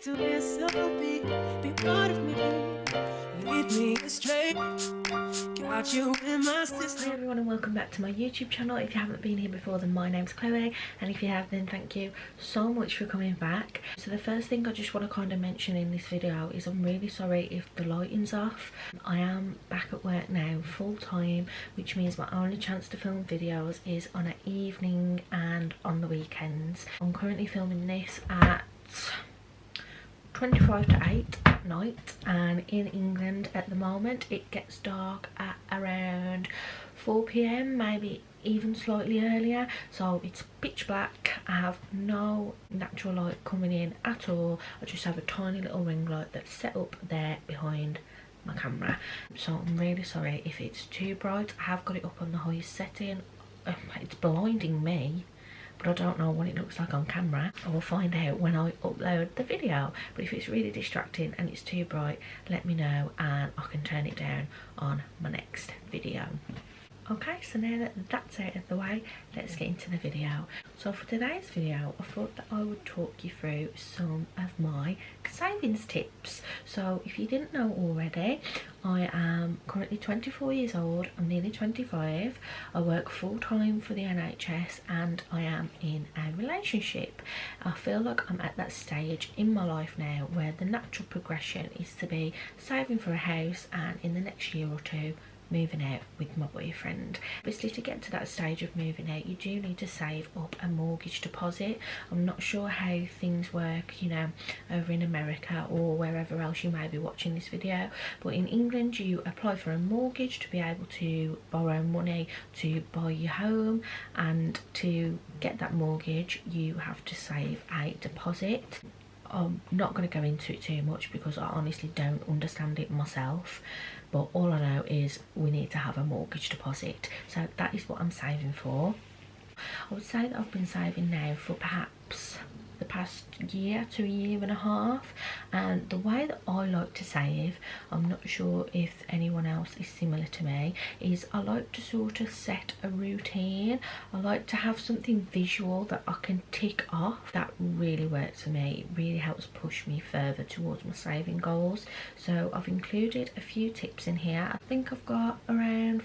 to be so big, be part of me, lead me astray. Got you in my system. Hi everyone and welcome back to my YouTube channel. If you haven't been here before, then my name's Chloe, and if you have, then thank you so much for coming back. So the first thing I just want to kind of mention in this video is I'm really sorry if the lighting's off. I am back at work now full time, which means my only chance to film videos is on an evening and on the weekends. I'm currently filming this at 25 to 8 at night, and in England at the moment it gets dark at around 4 p.m, maybe even slightly earlier, so it's pitch black. I have no natural light coming in at all. I just have a tiny little ring light that's set up there behind my camera, so I'm really sorry if it's too bright. I have got it up on the highest setting. It's blinding me, but I don't know what it looks like on camera. I will find out when I upload the video. But if it's really distracting and it's too bright, let me know and I can turn it down on my next video. Okay, so now that that's out of the way, let's get into the video. So for today's video, I thought that I would talk you through some of my savings tips. So if you didn't know already, I am currently 24 years old. I'm nearly 25. I work full-time for the NHS and I am in a relationship. I feel like I'm at that stage in my life now where the natural progression is to be saving for a house and in the next year or two moving out with my boyfriend. Obviously, to get to that stage of moving out, you do need to save up a mortgage deposit. I'm not sure how things work, you know, over in America or wherever else you may be watching this video, but in England you apply for a mortgage to be able to borrow money to buy your home, and to get that mortgage you have to save a deposit. I'm not going to go into it too much because I honestly don't understand it myself, but all I know is we need to have a mortgage deposit, so that is what I'm saving for. I would say that I've been saving now for perhaps the past year to a year and a half, and the way that I like to save, I'm not sure if anyone else is similar to me, is I like to sort of set a routine. I like to have something visual that I can tick off. That really works for me. It really helps push me further towards my saving goals. So I've included a few tips in here. I think I've got around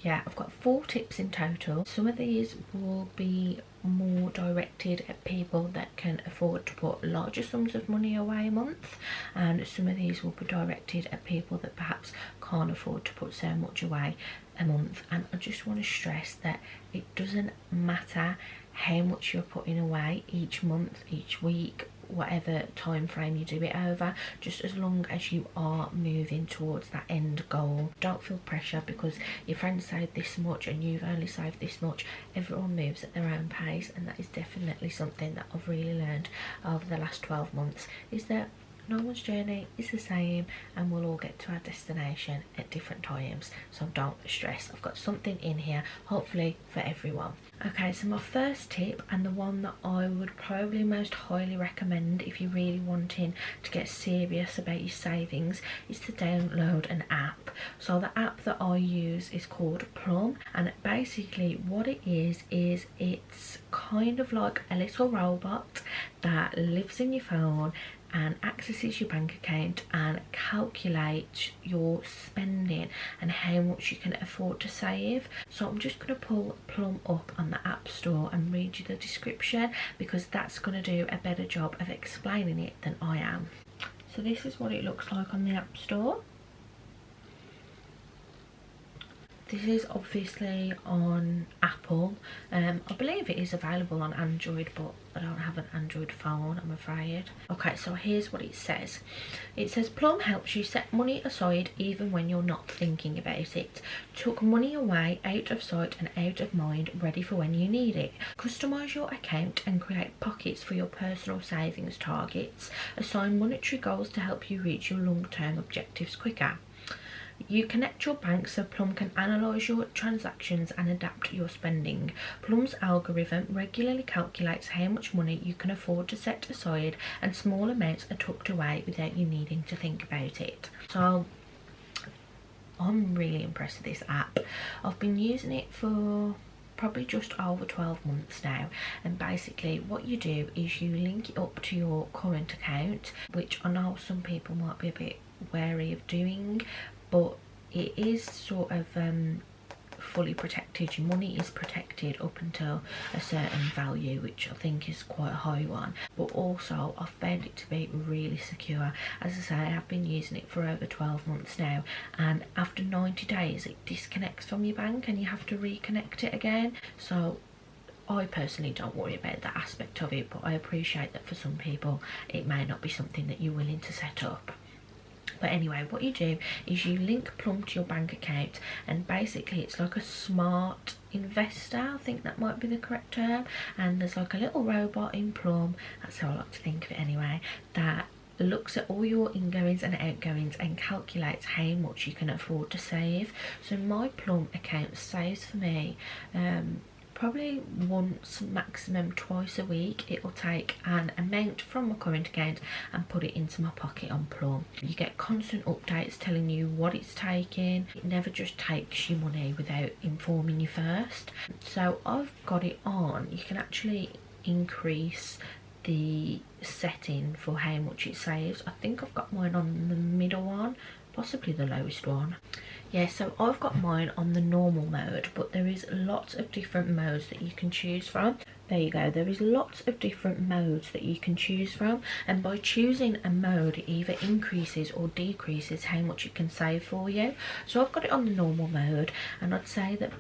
I've got 4 tips in total. Some of these will be more directed at people that can afford to put larger sums of money away a month, and some of these will be directed at people that perhaps can't afford to put so much away a month. And I just want to stress that it doesn't matter how much you're putting away each month, each week, whatever time frame you do it over, just as long as you are moving towards that end goal. Don't feel pressure because your friends saved this much and you've only saved this much. Everyone moves at their own pace, and that is definitely something that I've really learned over the last 12 months, is that no one's journey is the same and we'll all get to our destination at different times, so don't stress. I've got something in here hopefully for everyone. Okay, so my first tip, and the one that I would probably most highly recommend if you're really wanting to get serious about your savings, is to download an app. So the app that I use is called Plum, and basically what it is it's kind of like a little robot that lives in your phone and accesses your bank account and calculates your spending and how much you can afford to save. So I'm just going to pull Plum up on the App Store and read you the description, because that's going to do a better job of explaining it than I am. So this is what it looks like on the App Store. This is obviously on Apple. I believe it is available on Android, but I don't have an Android phone, I'm afraid. Okay, so here's what it says. It says Plum helps you set money aside even when you're not thinking about it. Tuck money away out of sight and out of mind, ready for when you need it. Customise your account and create pockets for your personal savings targets. Assign monetary goals to help you reach your long-term objectives quicker. You connect your bank so Plum can analyse your transactions and adapt your spending. Plum's algorithm regularly calculates how much money you can afford to set aside, and small amounts are tucked away without you needing to think about it. So I'm really impressed with this app. I've been using it for probably just over 12 months now. And basically what you do is you link it up to your current account, which I know some people might be a bit wary of doing, but it is sort of fully protected. Your money is protected up until a certain value, which I think is quite a high one, but also I found it to be really secure. As I say, I have been using it for over 12 months now, and after 90 days it disconnects from your bank and you have to reconnect it again. So I personally don't worry about that aspect of it, but I appreciate that for some people it may not be something that you're willing to set up. But anyway, what you do is you link Plum to your bank account, and basically it's like a smart investor, I think that might be the correct term, and there's like a little robot in Plum, that's how I like to think of it anyway, that looks at all your ingoings and outgoings and calculates how much you can afford to save. So my Plum account saves for me probably once, maximum twice a week. It will take an amount from my current account and put it into my pocket on Plum. You get constant updates telling you what it's taking. It never just takes your money without informing you first. So I've got it on. You can actually increase the setting for how much it saves. I think I've got mine on the middle one, possibly the lowest one. Yeah, so I've got mine on the normal mode, but there is lots of different modes that you can choose from. There you go, there is lots of different modes that you can choose from, and by choosing a mode it either increases or decreases how much it can save for you. So I've got it on the normal mode, and I'd say that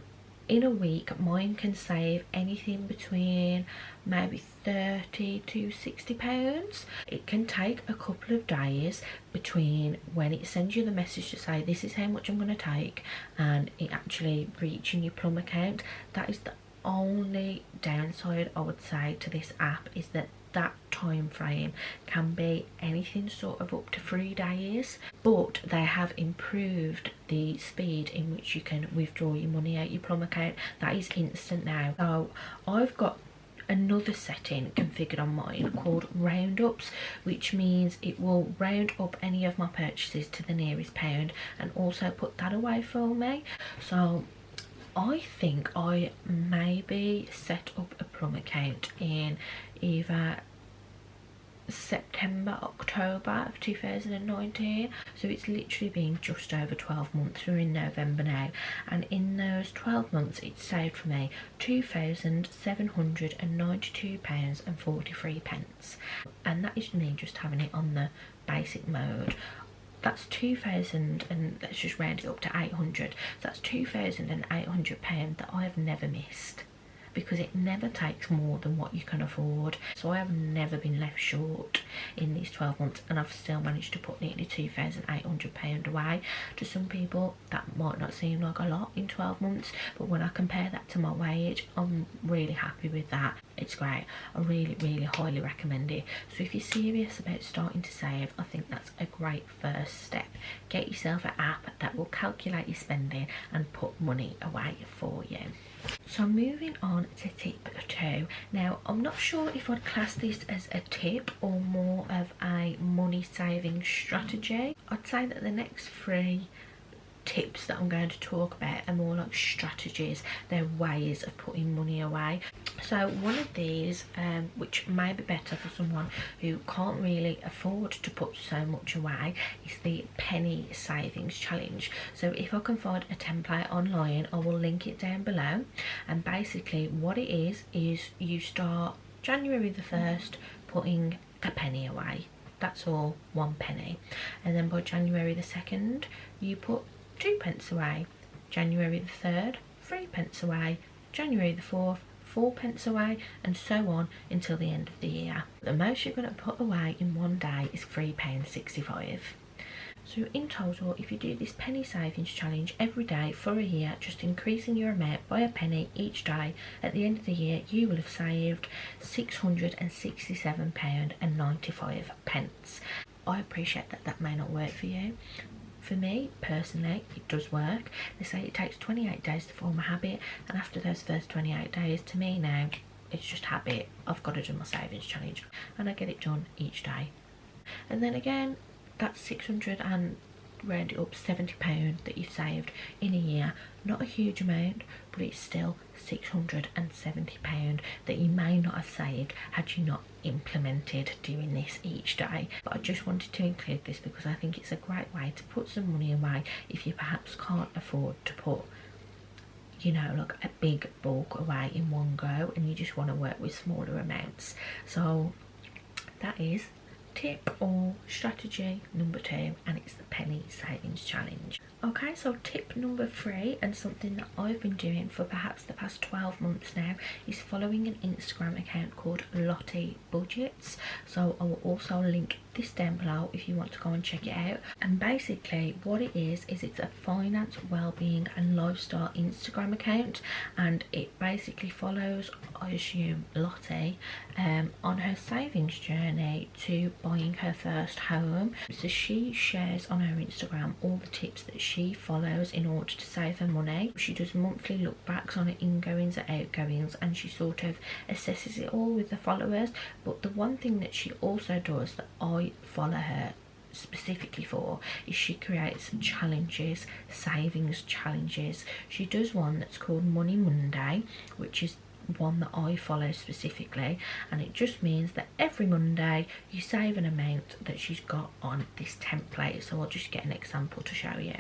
in a week mine can save anything between maybe 30 to 60 pounds. It can take a couple of days between when it sends you the message to say this is how much I'm going to take and it actually reaching your Plum account. That is the only downside I would say to this app, is that time frame can be anything sort of up to 3 days, but they have improved the speed in which you can withdraw your money out your Plum account. That is instant now. So I've got another setting configured on mine called roundups, which means it will round up any of my purchases to the nearest pound and also put that away for me. So I think I maybe set up a Plum account in either September, October of 2019, so it's literally been just over 12 months. We're in November now, and in those 12 months it's saved for me £2,792.43, and that is me just having it on the basic mode. That's 2,000, and let's just round it up to 800, so that's £2,800 that I have never missed, because it never takes more than what you can afford. So I have never been left short in these 12 months, and I've still managed to put nearly £2,800 away. To some people that might not seem like a lot in 12 months, but when I compare that to my wage, I'm really happy with that. It's great. I really highly recommend it. So if you're serious about starting to save, I think that's a great first step. Get yourself an app that will calculate your spending and put money away for you. So moving on to tip 2. Now I'm not sure if I'd class this as a tip or more of a money saving strategy. I'd say that the next 3 tips that I'm going to talk about are more like strategies. They're ways of putting money away. So one of these, which may be better for someone who can't really afford to put so much away, is the penny savings challenge. So if I can find a template online, I will link it down below. And basically what it is you start January the 1st putting a penny away. That's all, 1 penny. And then by January the 2nd you put 2 pence away. January the 3rd, 3 pence away. January the 4th, 4 pence away, and so on until the end of the year. The most you're going to put away in one day is £3.65. So in total, if you do this penny savings challenge every day for a year, just increasing your amount by a penny each day, at the end of the year you will have saved £667.95. I appreciate that that may not work for you. For me personally, it does work. They say it takes 28 days to form a habit, and after those first 28 days, to me now, it's just habit. I've got to do my savings challenge, and I get it done each day. And then again, that's £667 round it up, £70 that you've saved in a year. Not a huge amount, but it's still £670 that you may not have saved had you not implemented doing this each day. But I just wanted to include this because I think it's a great way to put some money away if you perhaps can't afford to put, you know, like a big bulk away in one go and you just want to work with smaller amounts. So that is tip or strategy number 2, and it's the penny savings challenge. Okay, so tip number 3, and something that I've been doing for perhaps the past 12 months now, is following an Instagram account called Lottie Budgets. So I will also link this down below if you want to go and check it out. And basically what it is it's a finance, well-being and lifestyle Instagram account, and it basically follows, I assume, Lottie on her savings journey to buying her first home. So she shares on her Instagram all the tips that she follows in order to save her money. She does monthly look backs on her ingoings and outgoings, and she sort of assesses it all with the followers. But the one thing that she also does that I follow her specifically for is she creates challenges, savings challenges. She does one that's called Money Monday, which is one that I follow specifically, and it just means that every Monday you save an amount that she's got on this template. So I'll just get an example to show you.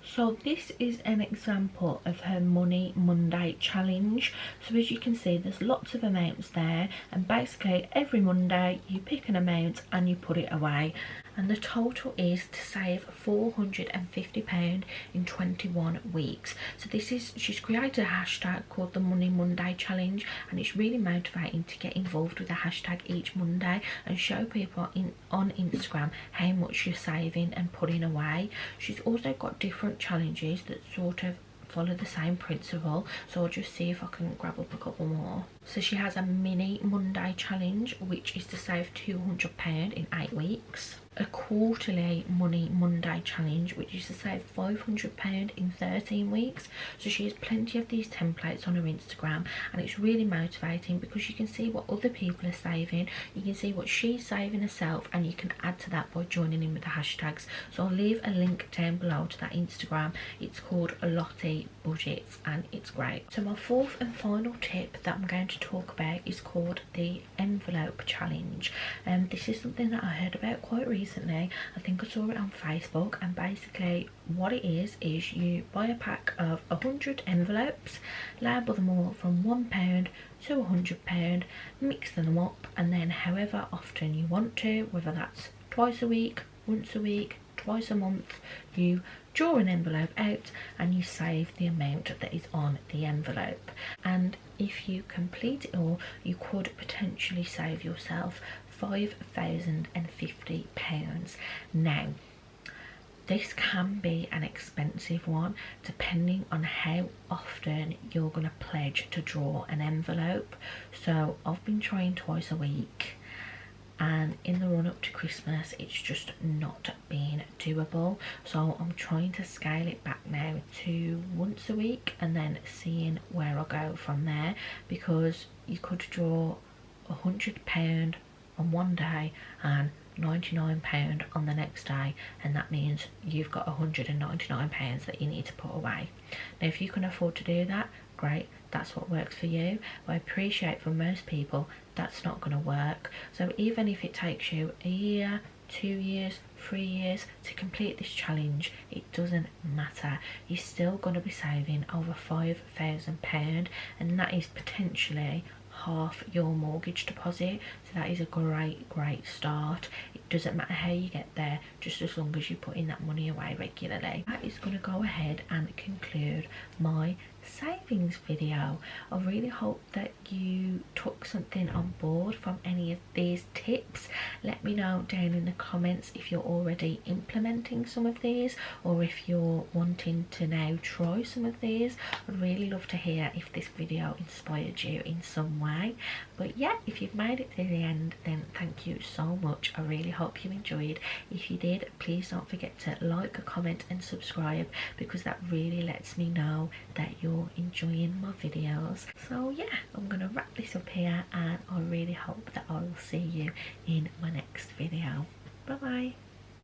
So this is an example of her Money Monday challenge. So as you can see, there's lots of amounts there, and basically every Monday you pick an amount and you put it away, and the total is to save £450 in 21 weeks. So this is, she's created a hashtag called the Money Monday challenge, and it's really motivating to get involved with the hashtag each Monday and show people on Instagram how much you're saving and putting away. She's also got different challenges that sort of follow the same principle, so I'll just see if I can grab up a couple more. So she has a Mini Monday challenge, which is to save £200 in 8 weeks. A quarterly Money Monday challenge, which is to save £500 in 13 weeks. So she has plenty of these templates on her Instagram, and it's really motivating because you can see what other people are saving, you can see what she's saving herself, and you can add to that by joining in with the hashtags. So I'll leave a link down below to that Instagram. It's called Lottie Budgets and it's great. So my 4th and final tip that I'm going to talk about is called the envelope challenge. This is something that I heard about quite recently. I think I saw it on Facebook, and basically what it is you buy a pack of 100 envelopes, label them all from £1 to £100, mix them up, and then however often you want to, whether that's twice a week, once a week, twice a month, you draw an envelope out and you save the amount that is on the envelope. And if you complete it all, you could potentially save yourself £5,050. Now, this can be an expensive one depending on how often you're going to pledge to draw an envelope. So I've been trying twice a week, and in the run up to Christmas it's just not been doable, so I'm trying to scale it back now to once a week and then seeing where I go from there, because you could draw £100 on one day and £99 on the next day, and that means you've got £199 that you need to put away. Now if you can afford to do that, great, that's what works for you, but I appreciate for most people that's not going to work. So even if it takes you a year, 2 years, 3 years to complete this challenge, it doesn't matter. You're still going to be saving over £5,000, and that is potentially half your mortgage deposit. So that is a great start. It doesn't matter how you get there, just as long as you put in that money away regularly. That is going to go ahead and conclude my savings video. I really hope that you took something on board from any of these tips. Let me know down in the comments if you're already implementing some of these, or if you're wanting to now try some of these. I'd really love to hear if this video inspired you in some way. But yeah, if you've made it to the end, then thank you so much. I really hope you enjoyed. If you did, please don't forget to like, comment and subscribe, because that really lets me know that you're enjoying my videos. So yeah, I'm gonna wrap this up here, and I really hope that I will see you in my next video. Bye bye.